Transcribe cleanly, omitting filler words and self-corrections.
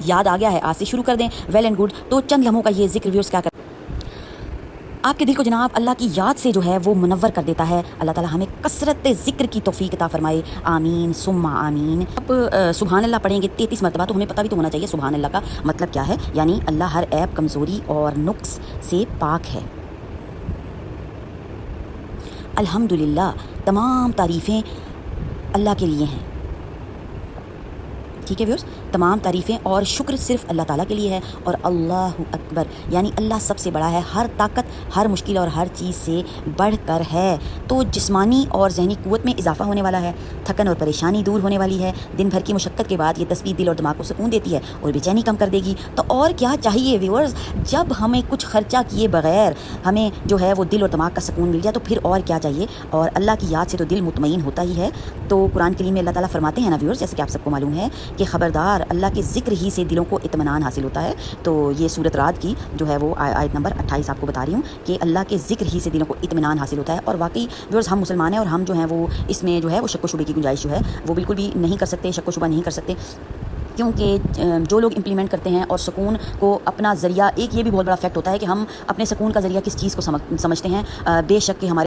یاد آ گیا ہے آج سے شروع کر دیں، ویل اینڈ گڈ۔ تو چند لمحوں کا یہ ذکر ویورز کیا کر آپ کے دل کو جناب اللہ کی یاد سے جو ہے وہ منور کر دیتا ہے۔ اللہ تعالی ہمیں کثرت ذکر کی توفیق عطا فرمائے، آمین ثم آمین۔ اب سبحان اللہ پڑھیں گے 33 مرتبہ، تو ہمیں پتہ بھی تو ہونا چاہیے سبحان اللہ کا مطلب کیا ہے، یعنی اللہ ہر عیب، کمزوری اور نقص سے پاک ہے۔ الحمدللہ، تمام تعریفیں اللہ کے لیے ہیں، ٹھیک ہے ویورز، تمام تعریفیں اور شکر صرف اللہ تعالیٰ کے لیے ہے۔ اور اللہ اکبر، یعنی اللہ سب سے بڑا ہے، ہر طاقت، ہر مشکل اور ہر چیز سے بڑھ کر ہے۔ تو جسمانی اور ذہنی قوت میں اضافہ ہونے والا ہے، تھکن اور پریشانی دور ہونے والی ہے۔ دن بھر کی مشقت کے بعد یہ تسبیح دل اور دماغ کو سکون دیتی ہے اور بے چینی کم کر دے گی۔ تو اور کیا چاہیے ویورز، جب ہمیں کچھ خرچہ کیے بغیر ہمیں جو ہے وہ دل اور دماغ کا سکون مل جائے تو پھر اور کیا چاہیے۔ اور اللہ کی یاد سے تو دل مطمئن ہوتا ہی ہے۔ تو قرآن کریم میں اللہ تعالیٰ فرماتے ہیں نا ویورز، جیسے کہ آپ سب کو معلوم ہے کہ خبردار، اللہ کے ذکر ہی سے دلوں کو اطمینان حاصل ہوتا ہے۔ تو یہ سورۃ رعد کی جو ہے وہ آیت نمبر 28 آپ کو بتا رہی ہوں کہ اللہ کے ذکر ہی سے دلوں کو اطمینان حاصل ہوتا ہے۔ اور واقعی ویورز ہم مسلمان ہیں اور ہم جو ہیں وہ اس میں جو ہے وہ شک و شبے کی گنجائش جو ہے وہ بالکل بھی نہیں کر سکتے، شک و شبہ نہیں کر سکتے، کیونکہ جو لوگ امپلیمنٹ کرتے ہیں اور سکون کو اپنا ذریعہ، ایک یہ بھی بہت بڑا فیکٹ ہوتا ہے کہ ہم اپنے سکون کا ذریعہ کس چیز کو سمجھتے ہیں۔ بے شک کہ ہمارے